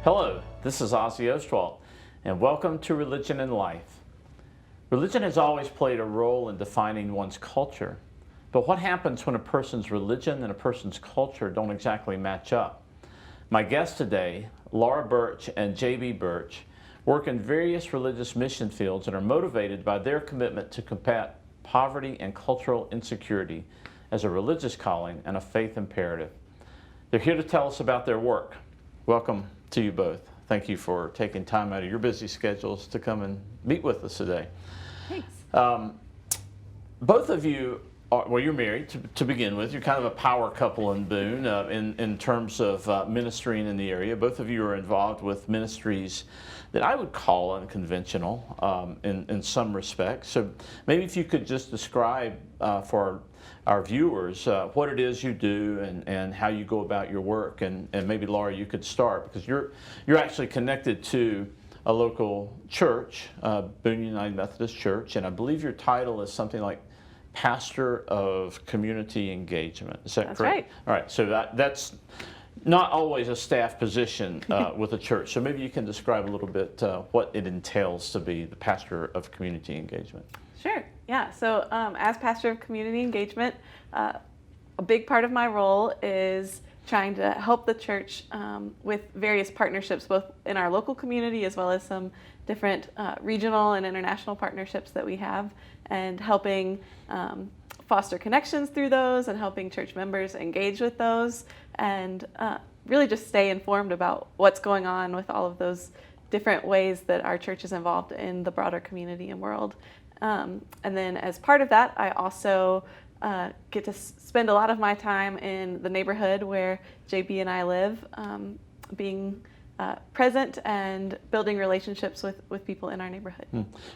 Hello, this is Ozzie Ostwalt, and welcome to Religion and Life. Religion has always played a role in defining one's culture, but what happens when a person's religion and a person's culture don't exactly match up? My guests today, Laura Byrch and J.B. Byrch, work in various religious mission fields and are motivated by their commitment to combat poverty and cultural insecurity as a religious calling and a faith imperative. They're here to tell us about their work. Welcome to you both. Thank you for taking time out of your busy schedules to come and meet with us today. Thanks. Both of you are, well, you're married to begin with. You're kind of a power couple in Boone in terms of ministering in the area. Both of you are involved with ministries that I would call unconventional in some respects. So maybe if you could just describe for our viewers what it is you do and how you go about your work, and maybe Laura, you could start because you're actually connected to a local church, Boone United Methodist Church, and I believe your title is something like Pastor of Community Engagement. Is that That's correct? right. All right. So that's not always a staff position with a church. So maybe you can describe a little bit what it entails to be the Pastor of Community Engagement. Sure. Yeah. So as pastor of community engagement, a big part of my role is trying to help the church with various partnerships, both in our local community as well as some different regional and international partnerships that we have, and helping foster connections through those and helping church members engage with those, and really just stay informed about what's going on with all of those different ways that our church is involved in the broader community and world. And then as part of that, I also get to spend a lot of my time in the neighborhood where JB and I live, being present and building relationships with people in our neighborhood.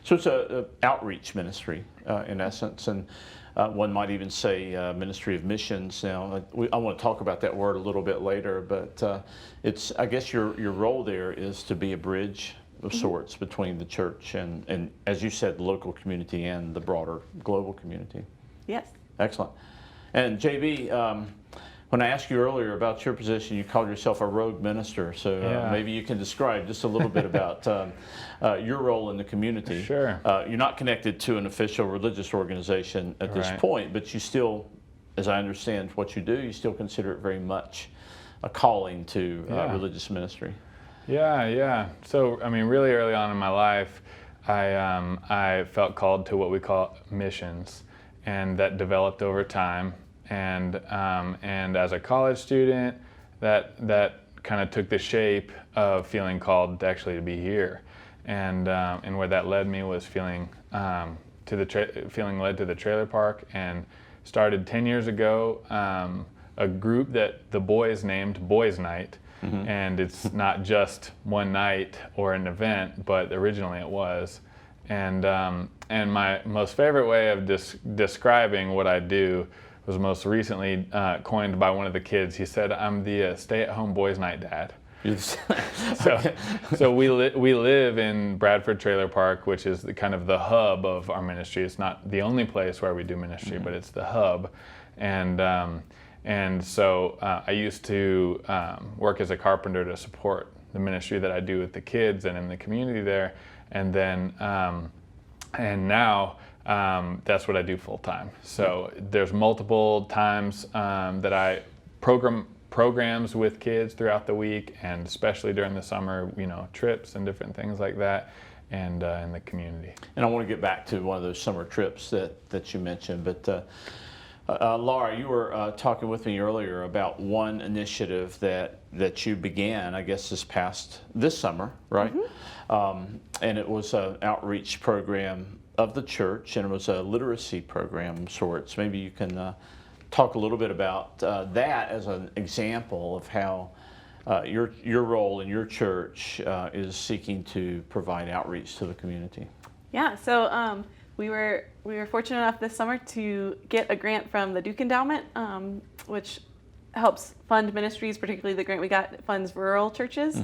So it's an outreach ministry in essence, and one might even say ministry of missions. Now, I want to talk about that word a little bit later, but it's, I guess your role there is to be a bridge of sorts between the church and, as you said, the local community and the broader global community. Yes. Excellent. And JB, when I asked you earlier about your position, you called yourself a rogue minister. So maybe you can describe just a little bit about your role in the community. Sure. You're not connected to an official religious organization at this point, but you still, as I understand what you do, you still consider it very much a calling to religious ministry. Yeah. So, I mean, really early on in my life, I felt called to what we call missions, and that developed over time. And as a college student, that kind of took the shape of feeling called actually to be here. And where that led me was feeling led to the trailer park, and started 10 years ago a group that the boys named Boys Night. And it's not just one night or an event, but originally it was. And my most favorite way of describing what I do was most recently coined by one of the kids. He said, "I'm the stay-at-home boys' night dad." So we live in Bradford Trailer Park, which is kind of the hub of our ministry. It's not the only place where we do ministry, but it's the hub. And so I used to work as a carpenter to support the ministry that I do with the kids and in the community there. And then, and now that's what I do full time. So there's multiple times that I programs with kids throughout the week, and especially during the summer, trips and different things like that, and in the community. And I want to get back to one of those summer trips that you mentioned, but Laura, you were talking with me earlier about one initiative that you began, I guess, this summer, right? And it was an outreach program of the church, and it was a literacy program of sorts. Maybe you can talk a little bit about that as an example of how your role in your church is seeking to provide outreach to the community. Yeah. So we were fortunate enough this summer to get a grant from the Duke Endowment, which helps fund ministries. Particularly the grant we got funds rural churches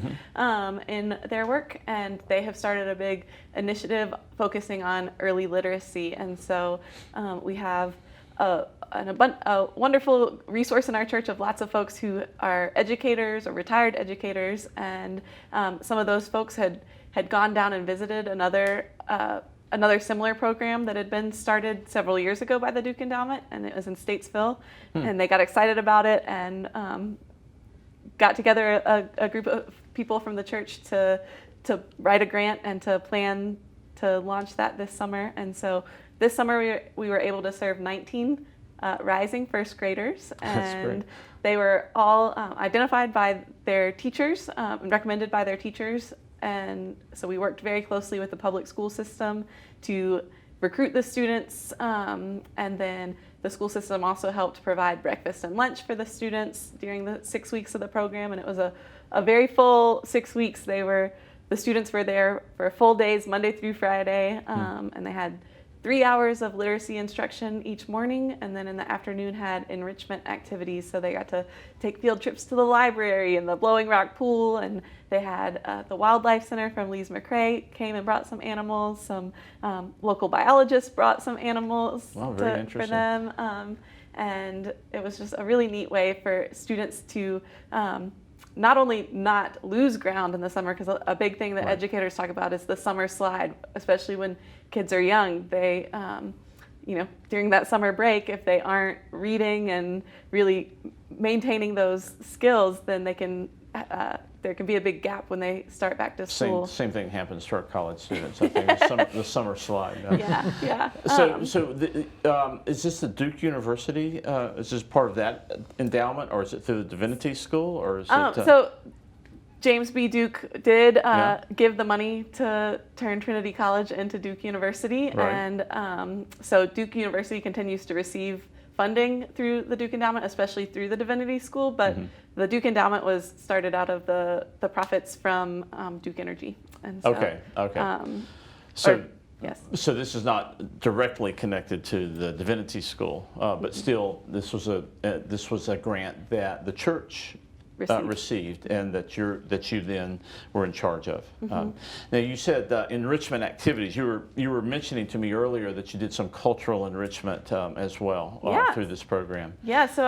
in their work, and they have started a big initiative focusing on early literacy. And so we have a wonderful resource in our church of lots of folks who are educators or retired educators, and some of those folks had gone down and visited another similar program that had been started several years ago by the Duke Endowment, and it was in Statesville, and they got excited about it and got together a group of people from the church to write a grant and to plan to launch that this summer. And so this summer we were able to serve 19 rising first graders, and they were all identified by their teachers and recommended by their teachers. And so we worked very closely with the public school system to recruit the students, and then the school system also helped provide breakfast and lunch for the students during the 6 weeks of the program. And it was a very full 6 weeks. The students were there for full days, Monday through Friday, and they had 3 hours of literacy instruction each morning, and then in the afternoon had enrichment activities. So they got to take field trips to the library and the Blowing Rock pool, and they had the Wildlife Center from Lees McRae came and brought some animals. Some local biologists brought some animals for them, and it was just a really neat way for students to not only not lose ground in the summer, because a big thing that educators talk about is the summer slide, especially when kids are young. They, during that summer break, if they aren't reading and really maintaining those skills, then they can, there can be a big gap when they start back to school. Same thing happens to our college students. I think the summer slide. Yeah. So is this the Duke University? Is this part of that endowment, or is it through the Divinity School, or is it? So James B. Duke did give the money to turn Trinity College into Duke University, and so Duke University continues to receive funding through the Duke Endowment, especially through the Divinity School, but the Duke Endowment was started out of the profits from Duke Energy. And so, So this is not directly connected to the Divinity School, but still this was a grant that the church received, and that you then were in charge of. Now you said enrichment activities. You were mentioning to me earlier that you did some cultural enrichment as well through this program. Yeah. So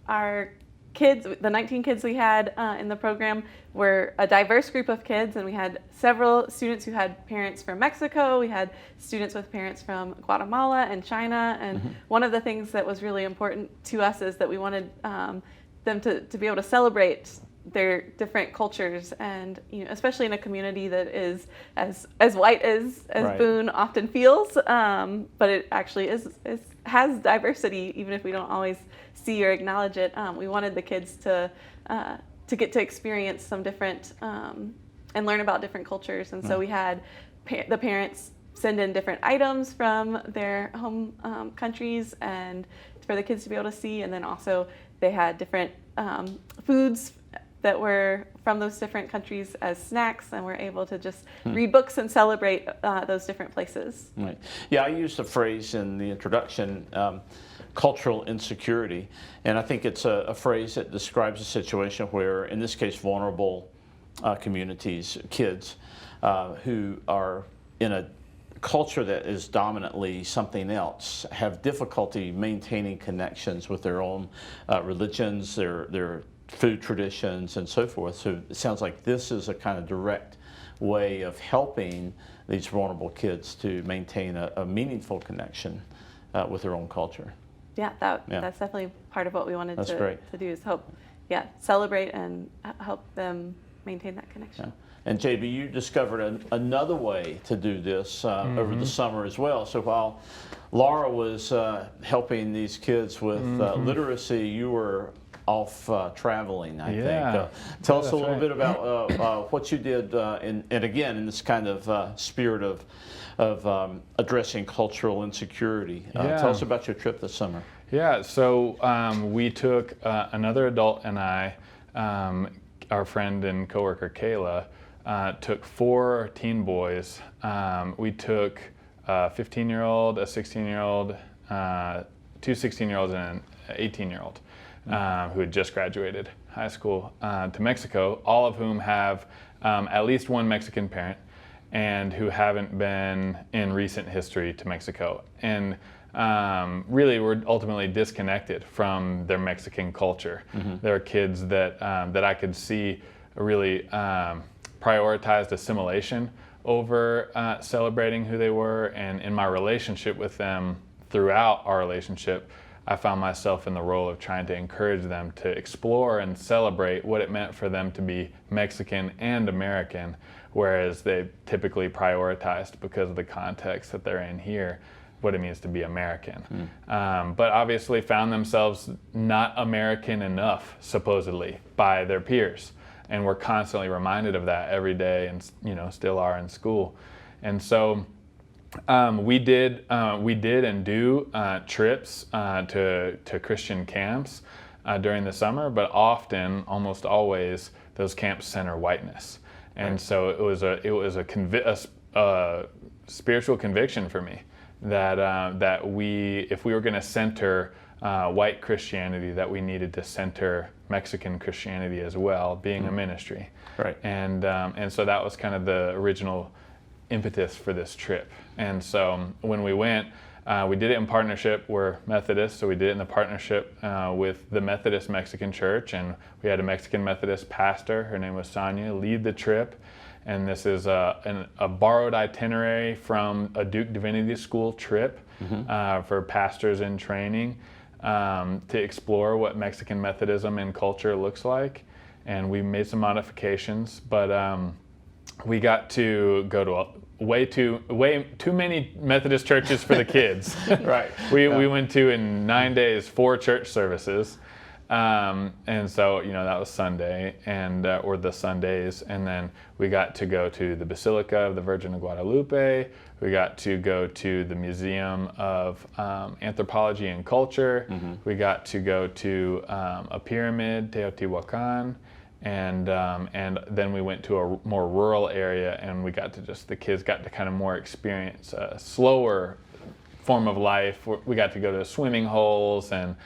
our kids, the 19 kids we had in the program, were a diverse group of kids, and we had several students who had parents from Mexico. We had students with parents from Guatemala and China, and one of the things that was really important to us is that we wanted them to be able to celebrate their different cultures, and especially in a community that is as white as Boone often feels, but it actually has diversity, even if we don't always see or acknowledge it. We wanted the kids to get to experience some different and learn about different cultures, and so we had the parents send in different items from their home countries and for the kids to be able to see, and then also they had different foods that were from those different countries as snacks, and we're able to just read books and celebrate those different places. Right. Yeah, I used a phrase in the introduction, cultural insecurity, and I think it's a phrase that describes a situation where, in this case, vulnerable communities, kids who are in a culture that is dominantly something else, have difficulty maintaining connections with their own religions, their food traditions, and so forth. So it sounds like this is a kind of direct way of helping these vulnerable kids to maintain a meaningful connection with their own culture. Yeah, that's definitely part of what we wanted to do, is celebrate and help them maintain that connection. Yeah. And JB, you discovered another way to do this over the summer as well. So while Laura was helping these kids with literacy, you were off traveling, I think. Tell us a little bit about what you did, and again, in this kind of spirit of addressing cultural insecurity. Tell us about your trip this summer. Yeah, so we took another adult and I, our friend and coworker Kayla, took 4 teen boys. We took a 15-year-old, a 16-year-old, 2 16-year-olds, and an 18-year-old who had just graduated high school to Mexico, all of whom have at least one Mexican parent and who haven't been in recent history to Mexico. And really were ultimately disconnected from their Mexican culture. There are kids that I could see really prioritized assimilation over celebrating who they were, and in my relationship with them, throughout our relationship, I found myself in the role of trying to encourage them to explore and celebrate what it meant for them to be Mexican and American, whereas they typically prioritized, because of the context that they're in here, what it means to be American. But obviously found themselves not American enough, supposedly, by their peers. And we're constantly reminded of that every day, and still are in school. And so we did and do trips to Christian camps during the summer, but often, almost always, those camps center whiteness. And so it was a spiritual conviction for me that if we were going to center white Christianity, that we needed to center Mexican Christianity as well, being a ministry. Right. And so that was kind of the original impetus for this trip. And so when we went, we did it in partnership. We're Methodist, so we did it in the partnership with the Methodist Mexican Church, and we had a Mexican Methodist pastor, her name was Sonia, lead the trip. And this is a borrowed itinerary from a Duke Divinity School trip for pastors in training to explore what Mexican Methodism and culture looks like. And we made some modifications, but we got to go to way too many Methodist churches for the kids. Right. We went to, in 9 days, 4 church services. And so, that was Sunday or the Sundays. And then we got to go to the Basilica of the Virgin of Guadalupe. We got to go to the Museum of Anthropology and Culture. We got to go to a pyramid, Teotihuacan. And then we went to a more rural area, and the kids got to kind of more experience a slower form of life. We got to go to swimming holes and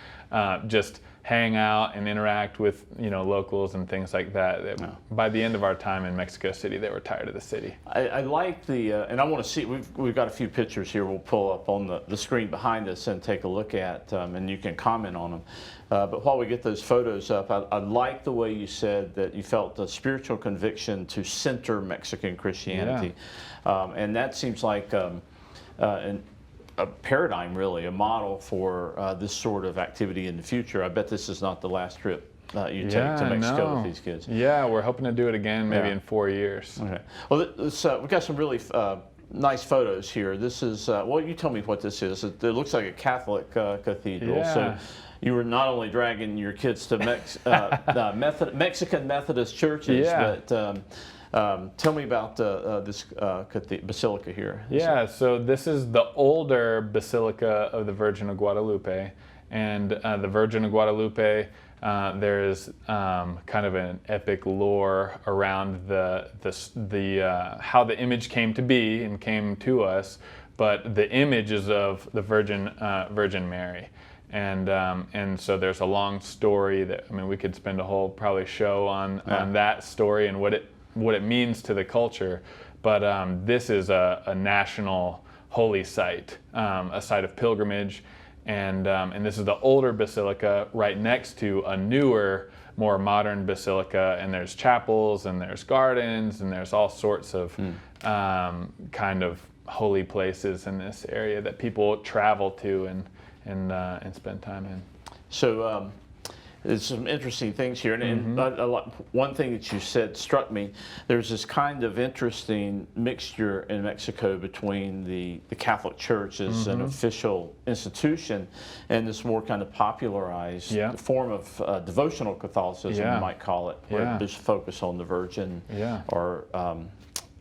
just hang out and interact with locals and things like that. By the end of our time in Mexico City, they were tired of the city. I like the, and I want to see, we've got a few pictures here we'll pull up on the screen behind us and take a look at, and you can comment on them. But while we get those photos up, I like the way you said that you felt a spiritual conviction to center Mexican Christianity. And that seems like a paradigm, really, a model for this sort of activity in the future. I bet this is not the last trip you take to Mexico with these kids. Yeah, we're hoping to do it again maybe in 4 years. Okay. Well, we've got some really nice photos here. This is, well, you tell me what this is. It looks like a Catholic cathedral. Yeah. So you were not only dragging your kids to Mexican Methodist churches, but tell me about this basilica here. Yeah, so this is the older Basilica of the Virgin of Guadalupe. And the Virgin of Guadalupe, there is kind of an epic lore around how the image came to be and came to us, but the image is of the Virgin Mary. And so there's a long story that, we could spend a whole probably show on that story and what it means to the culture, but this is a national holy site, a site of pilgrimage, and this is the older basilica right next to a newer, more modern basilica, and there's chapels and there's gardens and there's all sorts of kind of holy places in this area that people travel to and spend time in. So there's some interesting things here, and one thing that you said struck me. There's this kind of interesting mixture in Mexico between the Catholic Church as an official institution and this more kind of popularized form of devotional Catholicism, you might call it, where there's focus on the Virgin or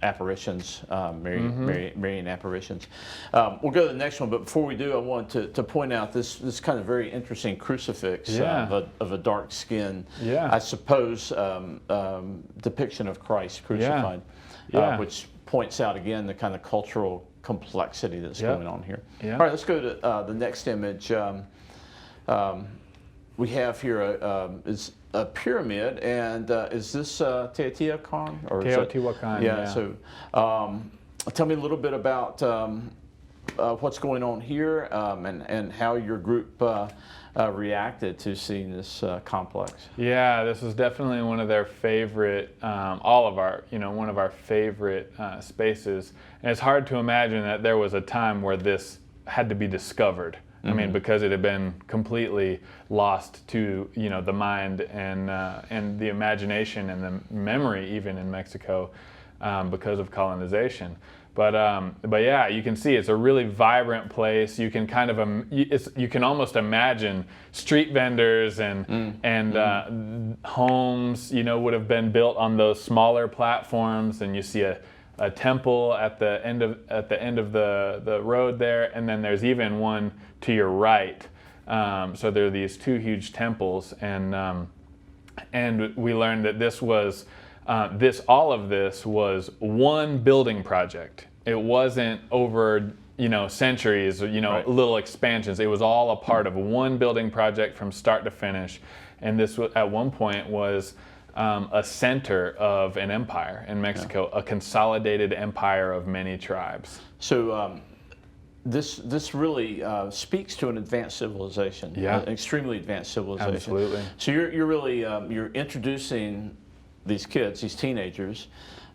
apparitions, Marian apparitions. We'll go to the next one, but before we do, I want to point out this kind of very interesting crucifix of a dark skin, I suppose, depiction of Christ crucified, which points out again the kind of cultural complexity that's going on here. All right, let's go to the next image. We have here is a pyramid, and is this Teotihuacan? Teotihuacan, So tell me a little bit about what's going on here and how your group reacted to seeing this complex. Yeah, this was definitely one of their favorite, one of our favorite spaces. And it's hard to imagine that there was a time where this had to be discovered. I mean, because it had been completely lost to the mind and the imagination and the memory even in Mexico because of colonization. But yeah, you can see it's a really vibrant place. You can kind of you can almost imagine street vendors and homes would have been built on those smaller platforms, and you see a temple at the end of the road there, and then there's even one to your right. So there are these two huge temples, and we learned that this was all of this was one building project. It wasn't over centuries, Right. little expansions. It was all a part of one building project from start to finish, and this at one point was a center of an empire in Mexico, a consolidated empire of many tribes. So this really speaks to an advanced civilization, Yeah. an extremely advanced civilization. Absolutely. So you're really you're introducing these kids, these teenagers,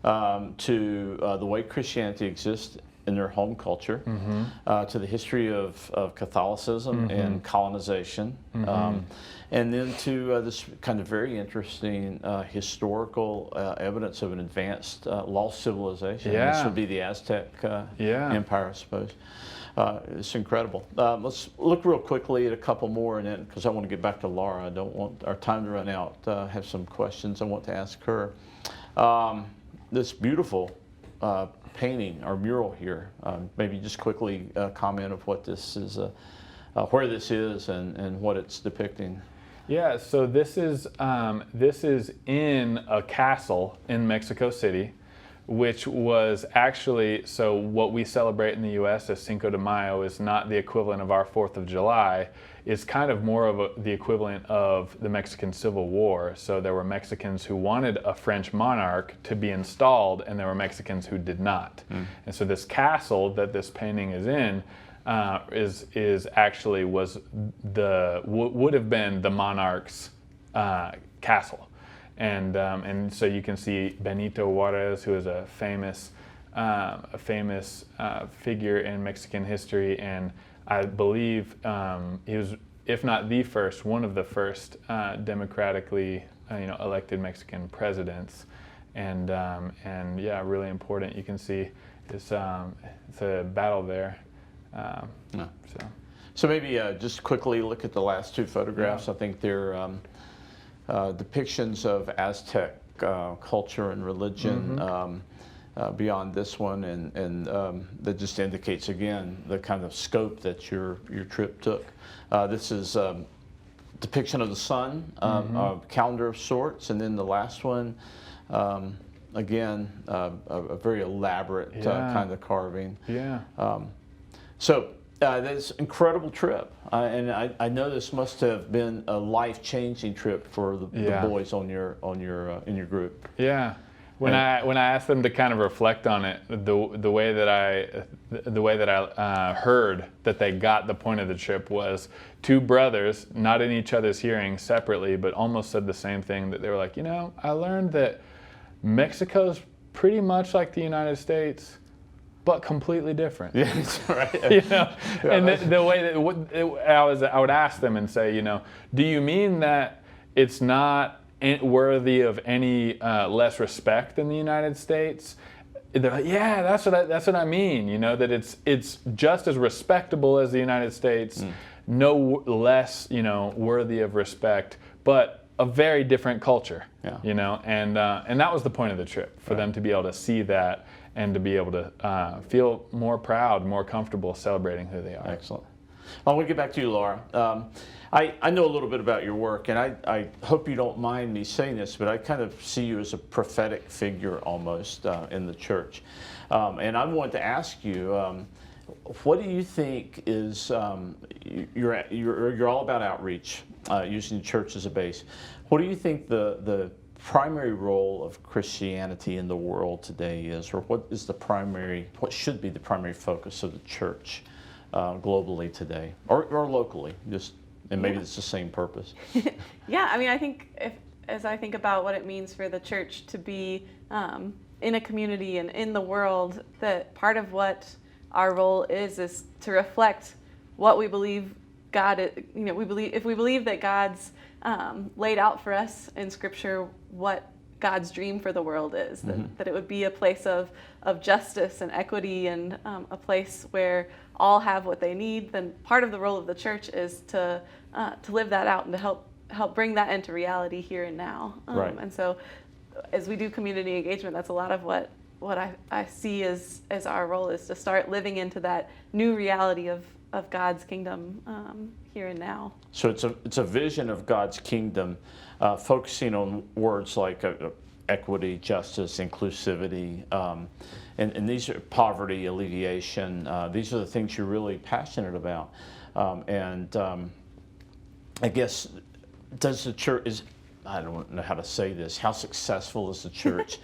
to the way Christianity exists in their home culture, to the history of Catholicism and colonization, and then to this kind of very interesting historical evidence of an advanced lost civilization. Yeah. This would be the Aztec Empire, I suppose. It's incredible. Let's look real quickly at a couple more, and then because I want to get back to Laura, I don't want our time to run out. I have some questions I want to ask her. This beautiful painting or mural here. Maybe just quickly comment of what this is, where this is, and what it's depicting. Yeah, so this is in a castle in Mexico City, which was actually, so what we celebrate in the U.S. as Cinco de Mayo is not the equivalent of our 4th of July. It's kind of more of the equivalent of the Mexican Civil War. So there were Mexicans who wanted a French monarch to be installed, and there were Mexicans who did not. And so this castle that this painting is in is actually would have been the monarch's castle. And so you can see Benito Juarez, who is a famous figure in Mexican history, and I believe he was, if not the first, one of the first democratically elected Mexican presidents, and yeah, really important. You can see it's a battle there. So maybe just quickly look at the last two photographs. Yeah. I think they're depictions of Aztec culture and religion beyond this one, and that just indicates again the kind of scope that your trip took. This is depiction of the sun, a calendar of sorts, and then the last one, again, a very elaborate kind of carving. Yeah. So that's an incredible trip, and I know this must have been a life-changing trip for the boys in your group. Yeah. When I asked them to kind of reflect on it, the way that I heard that they got the point of the trip was two brothers, not in each other's hearing, separately, but almost said the same thing. That they were like, I learned that Mexico's pretty much like the United States, but completely different. Yeah, that's right. And the way that I would ask them and say, do you mean that it's not worthy of any less respect than the United States? They're like, yeah, that's what I mean. That it's just as respectable as the United States, no less worthy of respect, but a very different culture. Yeah. And that was the point of the trip, for them to be able to see that and to be able to feel more proud, more comfortable celebrating who they are. Excellent. I want to get back to you, Laura. I know a little bit about your work, and I hope you don't mind me saying this, but I kind of see you as a prophetic figure almost in the church. And I wanted to ask you, what do you think is, you're all about outreach, using the church as a base. What do you think the primary role of Christianity in the world today is, or what should be the primary focus of the church globally today, or locally, and maybe it's the same purpose. Yeah, I mean, I think as I think about what it means for the church to be in a community and in the world, that part of what our role is to reflect what we believe God, if we believe that God's laid out for us in Scripture what God's dream for the world is, that it would be a place of justice and equity, and a place where all have what they need, then part of the role of the church is to live that out and to help bring that into reality here and now. Right. And so as we do community engagement, that's a lot of what I see as our role, is to start living into that new reality of God's kingdom here and now. So it's a vision of God's kingdom, focusing on words like equity, justice, inclusivity, and these are poverty alleviation. These are the things you're really passionate about. I guess, does the church I don't know how to say this. How successful is the church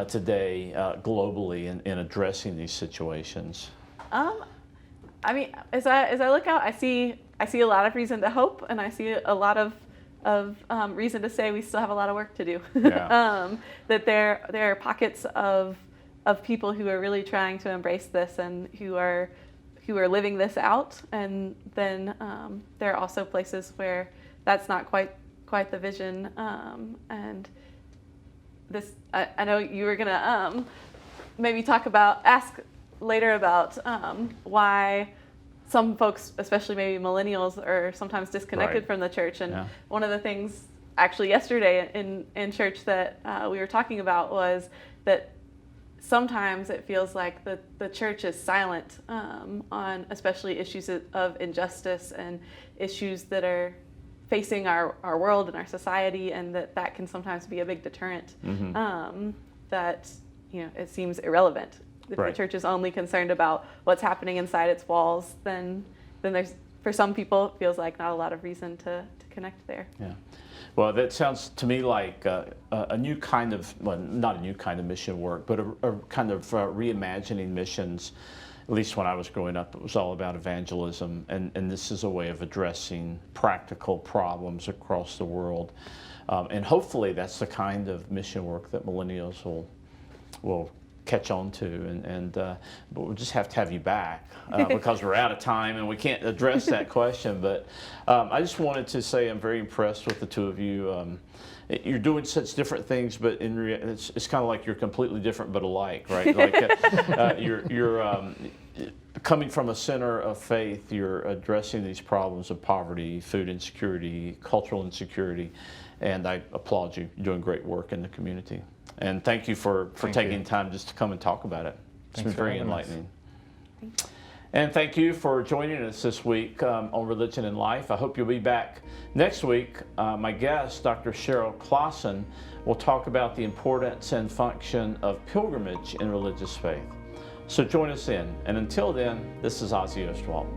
today globally in addressing these situations? I mean, as I look out, I see a lot of reason to hope, and I see a lot of reason to say we still have a lot of work to do. Yeah. That there are pockets of people who are really trying to embrace this and who are living this out, and then there are also places where that's not quite the vision. And this, I know you were gonna maybe ask later about why some folks, especially maybe millennials, are sometimes disconnected Right. from the church. And Yeah. one of the things actually yesterday in church that we were talking about was that sometimes it feels like the church is silent on especially issues of injustice and issues that are facing our world and our society, and that can sometimes be a big deterrent. That it seems irrelevant. If Right. the church is only concerned about what's happening inside its walls, then there's, for some people, it feels like not a lot of reason to connect there. Yeah. Well, that sounds to me like a new kind of, well, not a new kind of mission work, but a kind of reimagining missions. At least when I was growing up, it was all about evangelism, and this is a way of addressing practical problems across the world. And hopefully that's the kind of mission work that millennials will catch on to, but we'll just have to have you back because we're out of time and we can't address that question. But I just wanted to say I'm very impressed with the two of you. You're doing such different things, but it's kind of like you're completely different but alike, right? Like you're coming from a center of faith. You're addressing these problems of poverty, food insecurity, cultural insecurity, and I applaud you. You're doing great work in the community. And thank you for taking time just to come and talk about it. It's been very enlightening. And thank you for joining us this week on Religion and Life. I hope you'll be back next week. My guest, Dr. Cheryl Clausen, will talk about the importance and function of pilgrimage in religious faith. So join us in. And until then, this is Ozzie Ostwalt.